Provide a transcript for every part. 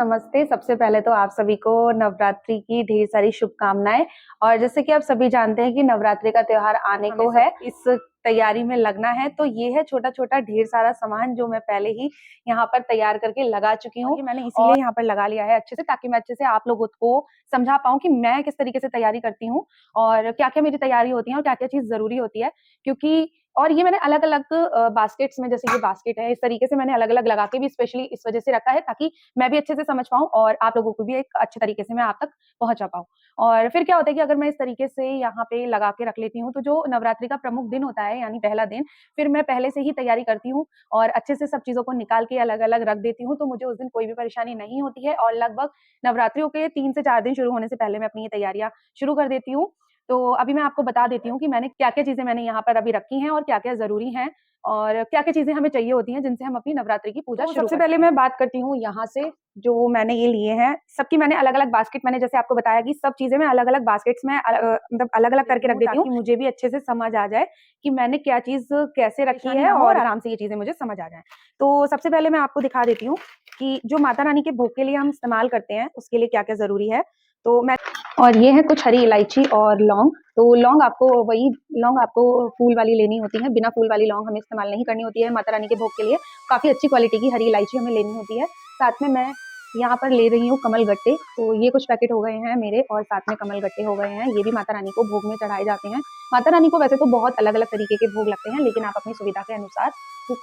नमस्ते। सबसे पहले तो आप सभी को नवरात्रि की ढेर सारी शुभकामनाएँ। और जैसे कि आप सभी जानते हैं कि नवरात्रि का त्योहार आने को है, इस तैयारी में लगना है। तो ये है छोटा-छोटा ढेर सारा सामान जो मैं पहले ही यहाँ पर तैयार करके लगा चुकी हूँ। ये मैंने इसीलिए यहाँ पर लगा लिया है अच्छे से, ताकि मैं अच्छे से आप लोगों को समझा पाऊँ कि मैं किस तरीके से तैयारी करती हूँ और क्या-क्या मेरी तैयारी होती है और क्या-क्या चीज़ ज़रूरी होती है। क्योंकि और ये मैंने अलग-अलग बास्केट्स में, जैसे ये बास्केट है, इस तरीके से मैंने अलग-अलग लगा के भी स्पेशली इस वजह से रखा है, ताकि मैं भी अच्छे से समझ पाऊँ और आप लोगों को भी एक अच्छे तरीके से मैं आप तक पहुँचा पाऊँ। और फिर क्या होता है कि अगर मैं इस तरीके से यहाँ पे लगा के रख लेती हूँ, तो जो नवरात्रि का प्रमुख दिन होता है, यानी पहला दिन, फिर मैं पहले से ही तैयारी करती हूँ और अच्छे से सब चीज़ों को निकाल के अलग-अलग रख देती हूँ, तो मुझे उस दिन कोई भी परेशानी नहीं होती है और लगभग नवरात्रियों के 3 से 4 दिन शुरू होने से पहले मैं अपनी ये तैयारियाँ शुरू कर देती हूँ। तो अभी मैं आपको बता देती हूँ कि मैंने क्या-क्या चीज़ें मैंने यहाँ पर अभी रखी हैं और क्या-क्या ज़रूरी हैं और क्या-क्या चीज़ें हमें चाहिए होती हैं, जिनसे हम अपनी नवरात्रि की पूजा शुरू। सबसे पहले मैं बात करती हूँ यहाँ से, जो मैंने ये लिए हैं, सबकी मैंने अलग-अलग बास्केट, मैंने जैसे आपको बताया कि सब चीज़ें मैं अलग-अलग बास्केट्स में मतलब अलग-अलग करके रख देती हूँ, ताकि मुझे भी अच्छे से समझ आ जाए कि मैंने क्या चीज़ कैसे रखी है और आराम से ये चीज़ें मुझे समझ आ जाएँ। तो सबसे पहले मैं आपको दिखा देती हूँ कि जो माता रानी के भोग के लिए हम इस्तेमाल करते हैं, उसके लिए क्या-क्या ज़रूरी है। तो मैं और ये है कुछ हरी इलायची और लौंग। तो लौंग आपको फूल वाली लेनी होती है, बिना फूल वाली लौंग हमें इस्तेमाल नहीं करनी होती है माता रानी के भोग के लिए। काफ़ी अच्छी क्वालिटी की हरी इलायची हमें लेनी होती है। साथ में मैं यहाँ पर ले रही हूँ कमल गट्टे, तो ये कुछ पैकेट हो गए हैं मेरे और साथ में कमल गट्टे हो गए हैं। ये भी माता रानी को भोग में चढ़ाए जाते हैं। माता रानी को वैसे तो बहुत अलग-अलग तरीके के भोग लगते हैं, लेकिन आप अपनी सुविधा के अनुसार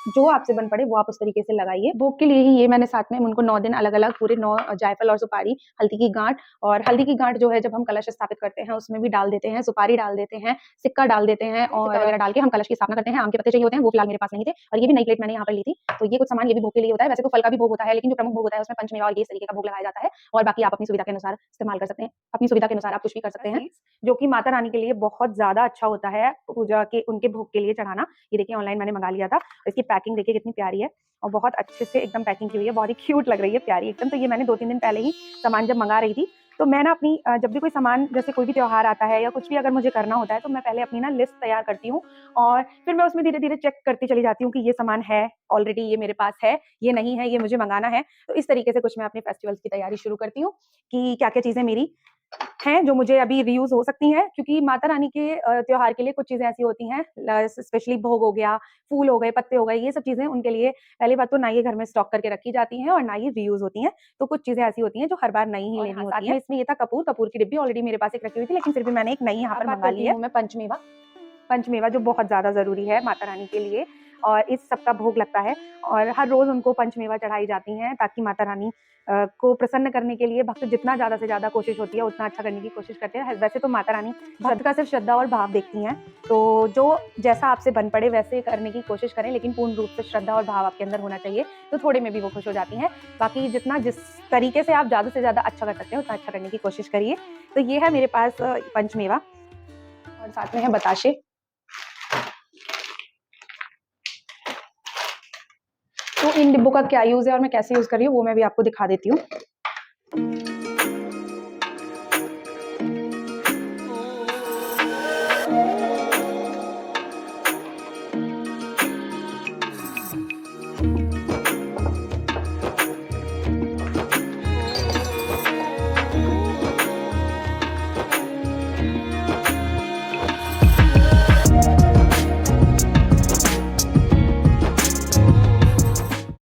जो आपसे बन पड़े वो आप उस तरीके से लगाइए। भोग के लिए ही ये मैंने साथ में उनको 9 दिन अलग-अलग पूरे 9 जायफल और सुपारी, हल्दी की गाँठ, और हल्दी की गाँठ जो है जब हम कलश स्थापित करते हैं उसमें भी डाल देते हैं, सुपारी डाल देते हैं, सिक्का डाल देते हैं और वगैरह डाल के हम कलश की स्थापना करते हैं। आम के पत्ते चाहिए होते हैं, वो फिलहाल मेरे पास नहीं थे और ये भी नई प्लेट मैंने यहाँ पर ली थी। तो ये कुछ सामान ये भी भोग के लिए होता है। वैसे तो फल का भी भोग होता है, लेकिन जो प्रमुख भोग होता है उसमें पंचमेवा और ये इस तरीके का भोग लगाया जाता है और बाकी आप अपनी सुविधा के अनुसार इस्तेमाल कर सकते हैं। अपनी सुविधा के अनुसार आप कुछ भी कर सकते हैं, जो कि माता रानी के लिए बहुत ज़्यादा अच्छा होता है पूजा के उनके भोग के लिए चढ़ाना। ये देखिए ऑनलाइन मैंने मंगा लिया था। इसकी पैकिंग देखिए कितनी प्यारी है और बहुत अच्छे से एकदम पैकिंग की हुई है, बहुत ही क्यूट लग रही है, प्यारी एकदम। तो ये मैंने 2-3 दिन पहले ही सामान जब मंगा रही थी, तो मैं ना अपनी जब भी कोई सामान, जैसे कोई भी त्योहार आता है या कुछ भी अगर मुझे करना होता है, तो मैं पहले अपनी ना लिस्ट तैयार करती हूँ और फिर मैं उसमें धीरे-धीरे चेक करती चली जाती हूँ कि ये सामान है, ऑलरेडी ये मेरे पास है, ये नहीं है, ये मुझे मंगाना है। तो इस तरीके से कुछ मैं अपने फेस्टिवल्स की तैयारी शुरू करती हूँ कि क्या-क्या चीज़ें मेरी हैं जो मुझे अभी रीयूज़ हो सकती हैं, क्योंकि माता रानी के त्योहार के लिए कुछ चीज़ें ऐसी होती हैं, ल स्पेशली भोग हो गया, फूल हो गए, पत्ते हो गए, ये सब चीज़ें उनके लिए पहली बात तो ना ये घर में स्टॉक करके रखी जाती हैं और ना ये रीयूज़ होती हैं। तो कुछ चीज़ें ऐसी होती हैं जो हर बार नई ही लेनी होती हैं। इसमें ये था कपूर की डिब्बी ऑलरेडी मेरे पास एक रखी हुई थी, लेकिन फिर भी मैंने एक नई यहाँ पर मँगा ली है। मैं पंचमेवा जो बहुत ज़्यादा ज़रूरी है माता रानी के लिए और इस सब का भोग लगता है और हर रोज़ उनको पंचमेवा चढ़ाई जाती हैं, ताकि माता रानी को प्रसन्न करने के लिए भक्त जितना ज़्यादा से ज़्यादा कोशिश होती है, उतना अच्छा करने की कोशिश करते हैं। वैसे तो माता रानी भक्त का सिर्फ श्रद्धा और भाव देखती हैं, तो जो जैसा आपसे बन पड़े वैसे करने की कोशिश करें, लेकिन पूर्ण रूप से श्रद्धा और भाव आपके अंदर होना चाहिए, तो थोड़े में भी वो खुश हो जाती हैं। बाकी जिस तरीके से आप ज़्यादा से ज़्यादा अच्छा कर सकते हैं, उतना अच्छा करने की कोशिश करिए। तो ये है मेरे पास पंचमेवा और साथ में है बताशे। तो इन डिब्बों का क्या यूज़ है और मैं कैसे यूज़ कर रही हूँ, वो मैं भी आपको दिखा देती हूँ।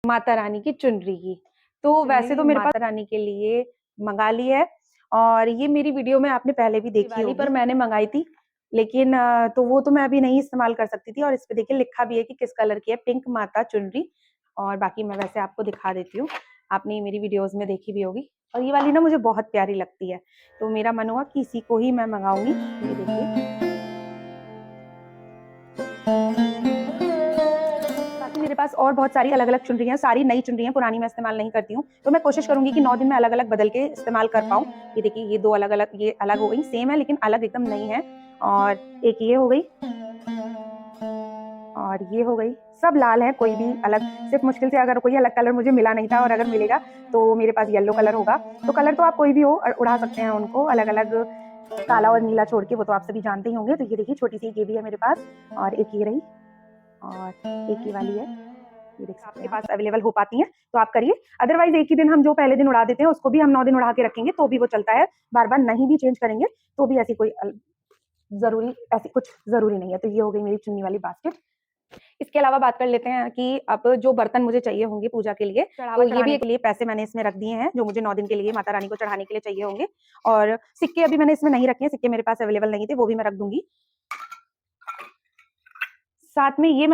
माता रानी की चुनरी की। तो वैसे तो मेरे पास माता रानी के लिए मंगा ली है और ये मेरी वीडियो में आपने पहले भी देखी होगी, पर मैंने मंगाई थी, लेकिन तो वो तो मैं अभी नहीं इस्तेमाल कर सकती थी और इस पे देखिए लिखा भी है कि किस कलर की है, पिंक माता चुनरी। और बाकी मैं वैसे आपको दिखा देती हूँ, आपने मेरी वीडियोज़ में देखी भी होगी और ये वाली ना मुझे बहुत प्यारी लगती है, तो मेरा मन हुआ कि इसी को ही मैं मंगाऊँगी। ये देखिए। बाकी मेरे पास और बहुत सारी अलग-अलग चुनरियाँ, सारी नई चुनरियाँ, पुरानी मैं इस्तेमाल नहीं करती हूँ। तो मैं कोशिश करूँगी कि 9 दिन में अलग-अलग बदल के इस्तेमाल कर पाऊँ। ये देखिए, ये 2 अलग-अलग, ये अलग हो गई, सेम है लेकिन अलग एकदम नई है और एक ये हो गई और ये हो गई। सब लाल है, कोई भी अलग, सिर्फ़ मुश्किल से अगर कोई अलग कलर मुझे मिला नहीं था और अगर मिलेगा तो मेरे पास येलो कलर होगा। तो कलर तो आप कोई भी हो उड़ा सकते हैं उनको, अलग-अलग, काला और नीला छोड़ के, वो तो आप सभी जानते ही होंगे। तो ये देखिए छोटी-सी ये भी है मेरे पास और एक ये रही और एक ये वाली है। ये देख आपके पास अवेलेबल हो पाती हैं तो आप करिए। अदरवाइज एक ही दिन हम जो पहले दिन उड़ा देते हैं उसको भी हम 9 दिन उड़ा के रखेंगे तो भी वो चलता है, बार बार नहीं भी चेंज करेंगे तो भी ऐसी कुछ जरूरी नहीं है। तो ये हो गई मेरी चुन्नी वाली बास्केट। इसके अलावा बात कर लेते हैं कि अब जो बर्तन मुझे चाहिए होंगे पूजा के लिए, तो ये भी के लिए पैसे मैंने इसमें रख दिए हैं जो मुझे 9 दिन के लिए माता रानी को चढ़ाने के लिए चाहिए होंगे। और सिक्के अभी मैंने इसमें नहीं रखे हैं, सिक्के मेरे पास अवेलेबल नहीं थे, वो भी मैं रख दूंगी। साथ में ये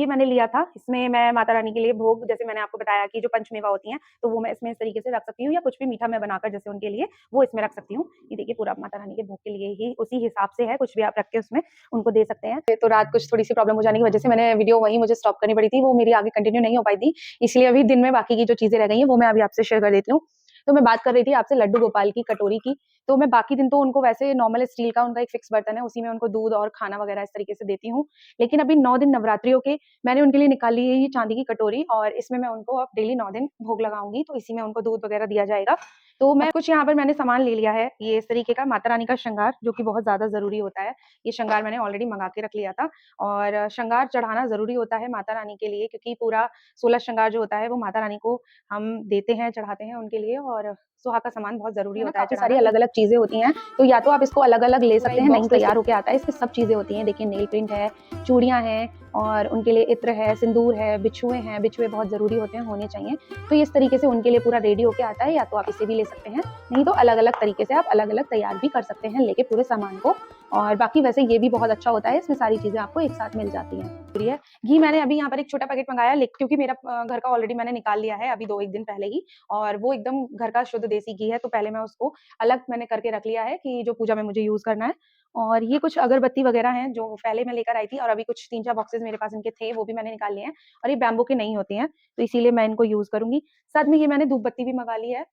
मैंने लिया था, इसमें मैं माता रानी के लिए भोग, जैसे मैंने आपको बताया कि जो पंचमेवा होती हैं तो वो मैं इसमें इस तरीके से रख सकती हूँ, या कुछ भी मीठा मैं बनाकर जैसे उनके लिए वो इसमें रख सकती हूँ। ये देखिए पूरा माता रानी के भोग के लिए ही उसी हिसाब से है, कुछ भी आप रख के उसमें उनको दे सकते हैं। तो रात कुछ थोड़ी सी प्रॉब्लम हो जाने की वजह से मैंने वीडियो वहीं मुझे स्टॉप करनी पड़ी थी, वो मेरी आगे कंटिन्यू नहीं हो पाई थी, इसलिए अभी दिन में बाकी की जो चीजें रह गई हैं वो मैं अभी आपसे शेयर कर देती हूँ। तो मैं बात कर रही थी आपसे लड्डू गोपाल की कटोरी की। तो मैं बाकी दिन तो उनको वैसे नॉर्मल स्टील का उनका एक फिक्स बर्तन है, उसी में उनको दूध और खाना वगैरह इस तरीके से देती हूँ। लेकिन अभी 9 दिन नवरात्रियों के मैंने उनके लिए निकाली है ये चांदी की कटोरी, और इसमें मैं उनको अब डेली 9 दिन भोग लगाऊंगी, तो इसी में उनको दूध वगैरह दिया जाएगा। तो मैं कुछ यहाँ पर मैंने सामान ले लिया है, ये इस तरीके का माता रानी का श्रृंगार जो कि बहुत ज्यादा जरूरी होता है। ये श्रृंगार मैंने ऑलरेडी मंगा के रख लिया था, और श्रृंगार चढ़ाना जरूरी होता है माता रानी के लिए, क्योंकि पूरा 16 श्रृंगार जो होता है वो माता रानी को हम देते हैं, चढ़ाते हैं उनके लिए, और सुहा का सामान बहुत जरूरी होता है। सारी अलग अलग चीजें होती हैं, तो या तो आप इसको अलग अलग ले सकते हैं, नहीं तैयार होके आता है, इसमें सब चीजें होती हैं। देखिए नेल पेंट है, चूड़ियां हैं, और उनके लिए इत्र है, सिंदूर है, बिछुए हैं, बिछुए बहुत जरूरी होते हैं, होने चाहिए। तो इस तरीके से उनके लिए पूरा रेडी होके आता है, या तो आप इसे भी ले सकते हैं, नहीं तो अलग अलग तरीके से आप अलग अलग तैयार भी कर सकते हैं लेके पूरे सामान को। और बाकी वैसे ये भी बहुत अच्छा होता है, इसमें सारी चीजें आपको एक साथ मिल जाती हैं। घी मैंने अभी यहाँ पर एक छोटा पैकेट मंगाया, क्योंकि मेरा घर का ऑलरेडी मैंने निकाल लिया है अभी 2-1 दिन पहले ही, और वो एकदम घर का शुद्ध देसी घी है, तो पहले मैं उसको अलग मैंने करके रख लिया है कि जो पूजा में मुझे यूज करना है। और ये कुछ अगरबत्ती वगैरह हैं जो पहले मैं लेकर आई थी, और अभी कुछ 3-4 बॉक्सेस मेरे पास इनके थे, वो भी मैंने निकाल लिए हैं, और ये बैम्बू के नहीं होते हैं, तो इसीलिए मैं इनको यूज करूंगी। साथ में ये मैंने धूप बत्ती भी मंगा ली है,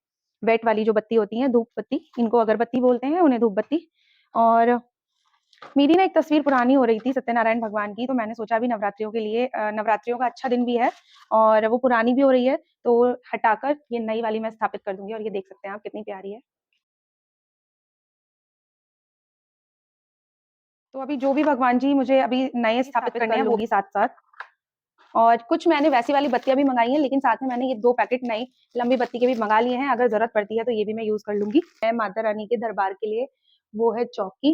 वेट वाली जो बत्ती होती है धूप बत्ती, इनको अगरबत्ती बोलते हैं, उन्हें धूप बत्ती। और मेरी ना एक तस्वीर पुरानी हो रही थी सत्यनारायण भगवान की, तो मैंने सोचा अभी नवरात्रियों के लिए, नवरात्रियों का अच्छा दिन भी है और वो पुरानी भी हो रही है, तो हटाकर ये नई वाली मैं स्थापित कर दूंगी। और ये देख सकते हैं आप कितनी प्यारी है। तो अभी जो भी भगवान जी मुझे अभी नए स्थापित करने हैं वो भी साथ साथ, और कुछ मैंने वैसी वाली बत्तियां भी मंगाई हैं, लेकिन साथ में मैंने ये 2 पैकेट नई लंबी बत्ती के भी मंगा लिए हैं, अगर जरूरत पड़ती है तो ये भी मैं यूज कर लूंगी। माता रानी के दरबार के लिए वो है चौकी।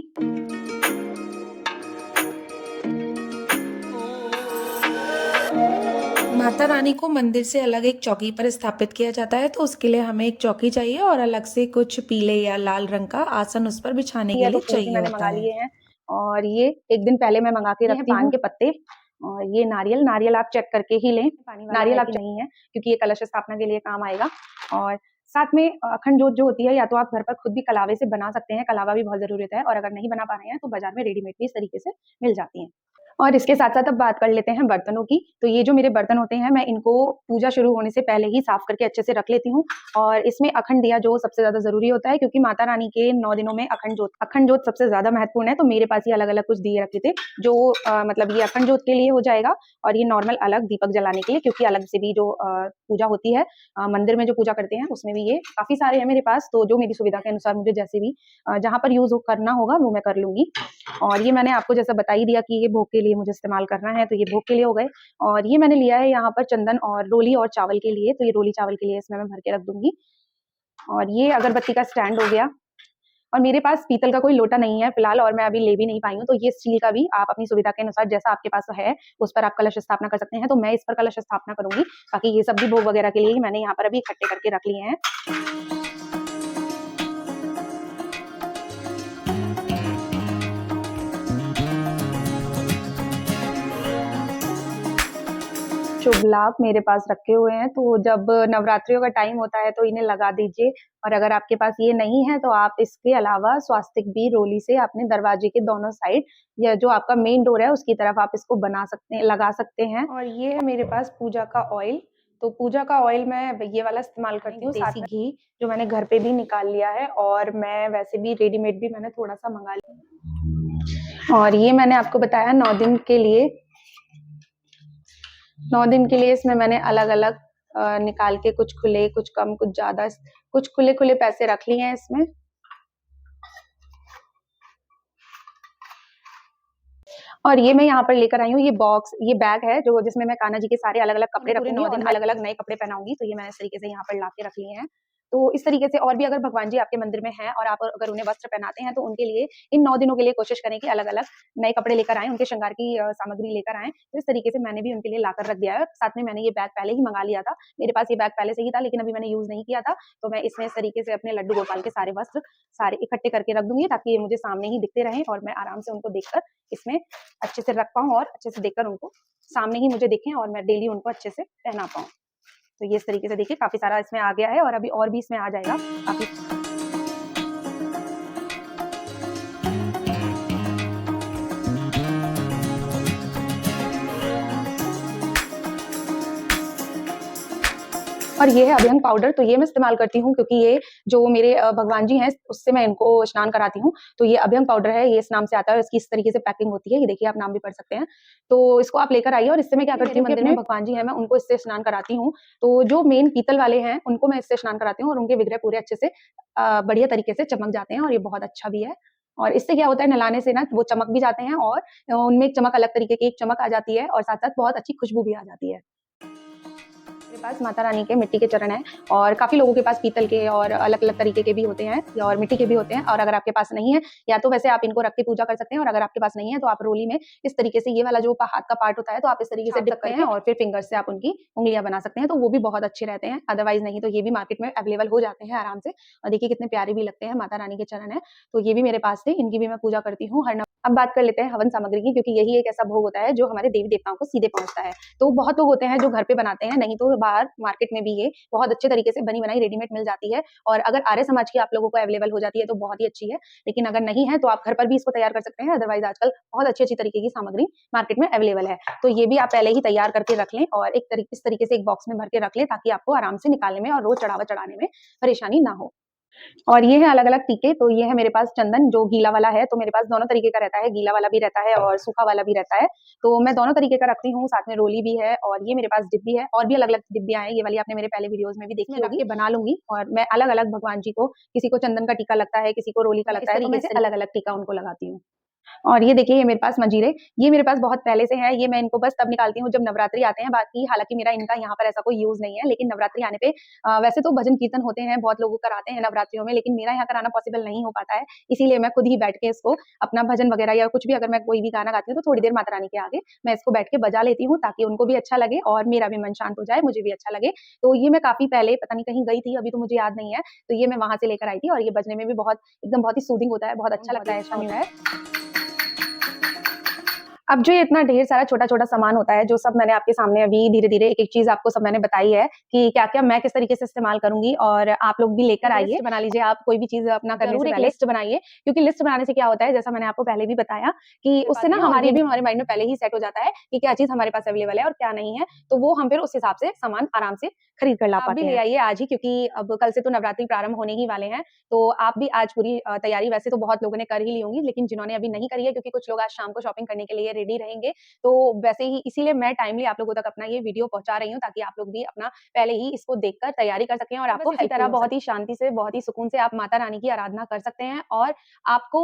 माता रानी को मंदिर से अलग एक चौकी पर स्थापित किया जाता है, तो उसके लिए हमें एक चौकी चाहिए और अलग से कुछ पीले या लाल रंग का आसन उस पर बिछाने के लिए चाहिए होता है। लिए हैं, और ये एक दिन पहले मैं मंगा के रखती हूँ पान के पत्ते, और ये नारियल आप चेक करके ही लें, नारियल आप नहीं है क्योंकि ये कलश स्थापना के लिए काम आएगा। और साथ में अखंड जोत जो होती है, या तो आप घर पर खुद भी कलावे से बना सकते हैं, कलावा भी बहुत जरूरी होता है, और अगर नहीं बना पा रहे हैं तो बाजार में रेडीमेड भी इस तरीके से मिल जाती हैं। और इसके साथ साथ अब बात कर लेते हैं बर्तनों की। तो ये जो मेरे बर्तन होते हैं, मैं इनको पूजा शुरू होने से पहले ही साफ करके अच्छे से रख लेती हूँ। और इसमें अखंड दिया जो सबसे ज्यादा जरूरी होता है, क्योंकि माता रानी के 9 दिनों में अखंड जोत सबसे ज्यादा महत्वपूर्ण है। तो मेरे पास ये अलग अलग कुछ दिए रखे थे, जो मतलब ये अखंड जोत के लिए हो जाएगा, और ये नॉर्मल अलग दीपक जलाने के लिए, क्योंकि अलग से भी जो पूजा होती है मंदिर में जो पूजा करते हैं उसमें भी ये काफी सारे हैं मेरे पास। तो जो मेरी सुविधा के अनुसार मुझे जैसे भी जहां पर यूज करना होगा वो मैं कर लूंगी। और ये मैंने आपको जैसा बता ही दिया कि ये भोग के लिए मुझे इस्तेमाल करना है, तो ये भोग के लिए हो गए। और ये मैंने लिया है यहाँ पर चंदन और रोली और चावल के लिए, तो ये रोली चावल के लिए इसमें मैं भर के रख दूंगी। और ये अगरबत्ती का स्टैंड हो गया। और मेरे पास पीतल का कोई लोटा नहीं है फिलहाल, और मैं अभी ले भी नहीं पाई हूँ, तो ये स्टील का भी आप अपनी सुविधा के अनुसार जैसा आपके पास है उस पर आप कलश स्थापना कर सकते हैं। तो मैं इस पर कलश स्थापना करूंगी, बाकी ये सब भी भोग वगैरह के लिए मैंने यहाँ पर अभी इकट्ठे करके रख लिए हैं। शुभ लाभ मेरे पास रखे हुए हैं, तो जब नवरात्रियों का टाइम होता है तो इन्हें लगा दीजिए। और अगर आपके पास ये नहीं है तो आप इसके अलावा स्वास्तिक भी रोली से अपने दरवाजे के दोनों साइड, या जो आपका मेन डोर है उसकी तरफ आप इसको बना सकते हैं, लगा सकते हैं। और ये है मेरे पास पूजा का ऑयल। तो पूजा का ऑयल मैं ये वाला इस्तेमाल करती हूँ, देसी घी जो मैंने घर पे भी निकाल लिया है, और मैं वैसे भी रेडीमेड भी मैंने थोड़ा सा मंगा लिया। और ये मैंने आपको बताया 9 दिन के लिए, 9 दिन के लिए इसमें मैंने अलग अलग निकाल के कुछ खुले, कुछ कम, कुछ ज्यादा, कुछ खुले खुले पैसे रख लिए हैं इसमें। और ये मैं यहाँ पर लेकर आई हूँ ये बॉक्स, ये बैग है जो जिसमें मैं कान्हा जी के सारे अलग-अलग कपड़े रखूँगी और अलग-अलग नए कपड़े पहनाऊँगी, तो ये मैंने इस तरीके से यहाँ पर ला के रख लिए हैं। तो इस तरीके से और भी अगर भगवान जी आपके मंदिर में हैं और आप अगर उन्हें वस्त्र पहनाते हैं, तो उनके लिए इन 9 दिनों के लिए कोशिश करें कि अलग-अलग नए कपड़े लेकर आएँ, उनके श्रृंगार की सामग्री लेकर आएँ। तो इस तरीके से मैंने भी उनके लिए लाकर रख दिया है। साथ में मैंने ये बैग पहले ही मँगा लिया था। मेरे पास ये बैग पहले से ही था, लेकिन अभी मैंने यूज़ नहीं किया था, तो मैं इसमें इस तरीके से अपने लड्डू गोपाल के सारे वस्त्र सारे इकट्ठे करके रख दूँगी, ताकि ये मुझे सामने ही दिखते रहें और मैं आराम से उनको देखकर इसमें अच्छे से रख पाऊँ और अच्छे से देखकर उनको सामने ही मुझे दिखें और मैं डेली उनको अच्छे से पहना पाऊँ। तो ये इस तरीके से देखिए काफ़ी सारा इसमें आ गया है और अभी और भी इसमें आ जाएगा काफ़ी। और ये है अभ्यंग पाउडर, तो ये मैं इस्तेमाल करती हूँ क्योंकि ये जो मेरे भगवान जी हैं, उससे मैं इनको स्नान कराती हूँ। तो ये अभ्यंग पाउडर है, ये इस नाम से आता है और इसकी इस तरीके से पैकिंग होती है। ये देखिए आप नाम भी पढ़ सकते हैं। तो इसको आप लेकर आइए और इससे मैं क्या करती हूँ, मंदिर में भगवान जी हैं, मैं उनको इससे स्नान कराती हूँ। तो जो मेन पीतल वाले हैं, उनको मैं इससे स्नान कराती हूँ और उनके विग्रह पूरे अच्छे से बढ़िया तरीके से चमक जाते हैं और ये बहुत अच्छा भी है। और इससे क्या होता है, नहलाने से ना वो चमक भी जाते हैं और उनमें एक चमक अलग तरीके की एक चमक आ जाती है और साथ-साथ बहुत अच्छी खुशबू भी आ जाती है। मेरे पास माता रानी के मिट्टी के चरण हैं और काफ़ी लोगों के पास पीतल के और अलग-अलग तरीके के भी होते हैं और मिट्टी के भी होते हैं और अगर आपके पास नहीं है, या तो वैसे आप इनको रख के पूजा कर सकते हैं और अगर आपके पास नहीं है, तो आप रोली में इस तरीके से ये वाला जो हाथ का पार्ट होता है, तो आप इस तरीके से डिप करते हैं और फिर फिंगर से आप उनकी उँगलियाँ बना सकते हैं, तो वो भी बहुत अच्छे रहते हैं। अदरवाइज़ नहीं तो ये भी मार्केट में अवेलेबल हो जाते हैं आराम से और देखिए कितने प्यारे भी लगते हैं, माता रानी के चरण हैं, तो ये भी मेरे पास थे, इनकी भी मैं पूजा करती हूँ हर नव। अब बात कर लेते हैं हवन सामग्री की, क्योंकि यही एक ऐसा भोग होता है जो हमारे देवी-देवताओं को सीधे पहुँचता है। तो बहुत लोग होते हैं जो घर पे बनाते हैं, नहीं तो बाहर मार्केट में भी ये बहुत अच्छे तरीके से बनी-बनाई रेडीमेड मिल जाती है और अगर आर्य समाज की आप लोगों को अवेलेबल हो जाती है तो बहुत ही अच्छी है। लेकिन अगर नहीं है तो आप घर पर भी इसको तैयार कर सकते हैं, अदरवाइज़ आजकल बहुत अच्छी-अच्छी तरीके की सामग्री मार्केट में अवेलेबल है। तो ये भी आप पहले ही तैयार करके रख लें और इस तरीके से एक बॉक्स में भर के रख लें, ताकि आपको आराम से निकालने में और रोज़ चढ़ावा चढ़ाने में परेशानी ना हो। और ये है अलग-अलग टीके, तो ये है मेरे पास चंदन जो गीला वाला है, तो मेरे पास दोनों तरीके का रहता है, गीला वाला भी रहता है और सूखा वाला भी रहता है। तो मैं दोनों तरीके का रखती हूँ, साथ में रोली भी है और ये मेरे पास डिब्बी है और भी अलग-अलग डिब्बियाँ हैं, ये वाली आपने मेरे पहले वीडियोज़ में भी देखी होगी। बना लूँगी और मैं अलग-अलग भगवान जी को, किसी को चंदन का टीका लगता है, किसी को रोली का लगता है, तो मैं इस अलग-अलग टीका उनको लगाती हूँ। और ये देखिए ये मेरे पास मंजीरे, ये मेरे पास बहुत पहले से है, ये मैं इनको बस तब निकालती हूँ जब नवरात्रि आते हैं, बाकी हालाँकि मेरा इनका यहाँ पर ऐसा कोई यूज़ नहीं है, लेकिन नवरात्रि आने पे वैसे तो भजन कीर्तन होते हैं, बहुत लोग कराते हैं नवरात्रियों में, लेकिन मेरा यहाँ कराना पॉसिबल नहीं हो पाता है, इसीलिए मैं खुद ही बैठ के इसको अपना भजन वगैरह या कुछ भी अगर मैं कोई भी गाना गाती हूँ, तो थोड़ी देर माता रानी के आगे मैं इसको बैठ के बजा लेती हूँ, ताकि उनको भी अच्छा लगे और मेरा भी मन शांत हो जाए, मुझे भी अच्छा लगे। तो ये मैं काफ़ी पहले पता नहीं कहीं गई थी, अभी तो मुझे याद नहीं है, तो ये मैं वहाँ से लेकर आई थी और ये बजने में भी बहुत एकदम बहुत ही सूदिंग होता है, बहुत अच्छा लगता है, शामिल है। अब जो ये इतना ढेर सारा छोटा-छोटा सामान होता है, जो सब मैंने आपके सामने अभी धीरे-धीरे एक-एक चीज़ आपको सब मैंने बताई है कि क्या-क्या मैं किस तरीके से इस्तेमाल करूँगी और आप लोग भी लेकर आइए। लिस्ट बना लीजिए आप कोई भी चीज़ अपना करने से पहले लिस्ट बनाइए, क्योंकि लिस्ट बनाने से क्या होता है, जैसा मैंने आपको पहले भी बताया कि उससे ना हमारे माइंड में पहले ही सेट हो जाता है कि क्या चीज़ हमारे पास अवेलेबल है और क्या नहीं है, तो वो हम फिर उस हिसाब से सामान आराम से खरीद कर ला पाते हैं। आप भी ले आइए आज ही, क्योंकि अब कल से तो नवरात्रि प्रारंभ होने ही वाले हैं, तो आप भी आज पूरी तैयारी वैसे तो बहुत लोगों ने कर ही ली होंगी, लेकिन जिन्होंने अभी नहीं करी है, क्योंकि कुछ लोग आज शाम को शॉपिंग करने के लिए रेडी रहेंगे, तो वैसे ही इसीलिए मैं टाइमली आप लोगों तक अपना ये वीडियो पहुँचा रही हूँ, ताकि आप लोग भी अपना पहले ही इसको देखकर तैयारी कर सकें और आपको इसी तरह बहुत ही शांति से, बहुत ही सुकून से आप माता रानी की आराधना कर सकते हैं और आपको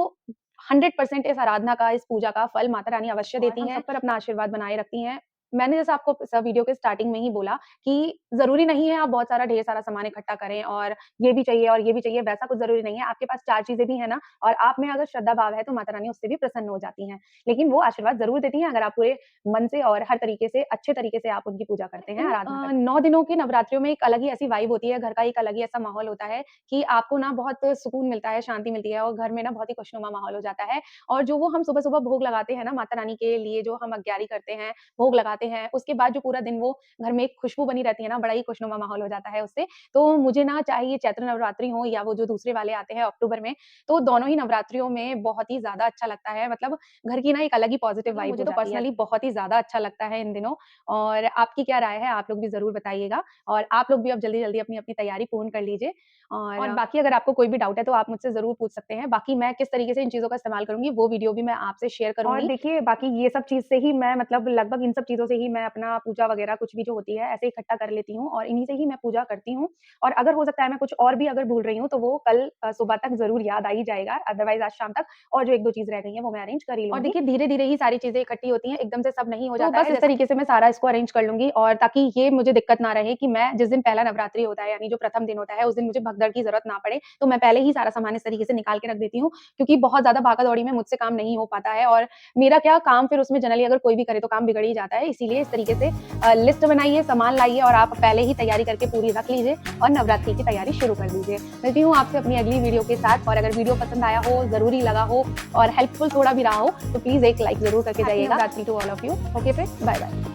100% इस आराधना का, इस पूजा का फल माता रानी अवश्य देती हैं। सब पर अपना आशीर्वाद बनाए रखती हैं। मैंने जैसा आपको वीडियो के स्टार्टिंग में ही बोला कि ज़रूरी नहीं है आप बहुत सारा ढेर सारा सामान इकट्ठा करें और ये भी चाहिए और ये भी चाहिए, वैसा कुछ ज़रूरी नहीं है। आपके पास 4 चीज़ें भी हैं ना और आप में अगर श्रद्धा भाव है, तो माता रानी उससे भी प्रसन्न हो जाती हैं। लेकिन वो आशीर्वाद ज़रूर देती हैं, अगर आप पूरे मन से और हर तरीके से, अच्छे तरीके से आप उनकी पूजा करते हैं, आराधना करते हैं। 9 दिनों की नवरात्रियों में एक अलग ही ऐसी वाइब होती है, घर का एक अलग ही ऐसा माहौल होता है कि आपको ना बहुत सुकून मिलता है, शांति मिलती है और घर में ना बहुत ही खुशनुमा माहौल हो जाता है। और जो वो हम सुबह-सुबह भोग लगाते हैं ना माता रानी के लिए, जो हम अग्यारी करते हैं, भोग लगाते हैं, उसके बाद जो पूरा दिन वो घर में एक खुशबू बनी रहती है ना, बड़ा ही खुशनुमा माहौल हो जाता है उससे। तो मुझे ना चाहे ये चैत्र नवरात्रि हो या वो जो दूसरे वाले आते हैं अक्टूबर में, तो दोनों ही नवरात्रियों में बहुत ही ज़्यादा अच्छा लगता है। मतलब घर की ना एक अलग ही पॉज़िटिव वाइब हो जाती है। मुझे तो पर्सनली बहुत ही ज़्यादा अच्छा लगता है इन दिनों और आपकी क्या राय है? आप लोग भी ज़रूर बताइएगा और आप लोग भी अब जल्दी-जल्दी अपनी-अपनी तैयारी पूर्ण कर लीजिए और बाकी अगर आपको कोई भी डाउट है तो आप मुझसे ज़रूर पूछ सकते हैं। बाकी मैं किस तरीके से इन चीज़ों का इस्तेमाल करूँगी वो वीडियो भी मैं आपसे शेयर करूँगी। और देखिए बाकी ये सब चीज़ से ही मैं मतलब लगभग इन सब चीज़ों से ही मैं अपना पूजा वगैरह कुछ भी जो होती है ऐसे इकट्ठा कर लेती हूँ और इन्हीं से ही मैं पूजा करती हूँ। और अगर हो सकता है मैं कुछ और भी अगर भूल रही हूँ तो वो कल सुबह तक ज़रूर याद आ ही जाएगा, अदरवाइज़ आज शाम तक और जो 1-2 चीज़ रह गई हैं वो मैं अरेंज कर ही लूँगी। और देखिए धीरे-धीरे ही सारी चीज़ें इकट्ठी होती हैं, एकदम से सब नहीं हो जाता है। बस इस तरीके से मैं सारा इसको अरेंज कर लूँगी और ताकि ये मुझे दिक्कत ना रहे कि मैं जिस दिन पहला नवरात्रि होता है यानी जो प्रथम दिन होता है उस दिन मुझे भगदड़ की ज़रूरत ना पड़े, तो मैं पहले ही सारा सामान इस तरीके से निकाल के रख देती हूँ, क्योंकि बहुत ज़्यादा भागा-दौड़ी में मुझसे काम नहीं हो पाता है और मेरा क्या काम फिर उसमें जनरली अगर कोई भी करे तो काम बिगड़ ही जाता है। इसीलिए इस तरीके से लिस्ट बनाइए, सामान लाइए और आप पहले ही तैयारी करके पूरी रख लीजिए और नवरात्रि की तैयारी शुरू कर दीजिए। मिलती हूँ आपसे अपनी अगली वीडियो के साथ और अगर वीडियो पसंद आया हो, ज़रूरी लगा हो और हेल्पफुल थोड़ा भी रहा हो, तो प्लीज़ एक लाइक ज़रूर करके जाइएगा। Navratri to all of you. Okay friends, bye bye.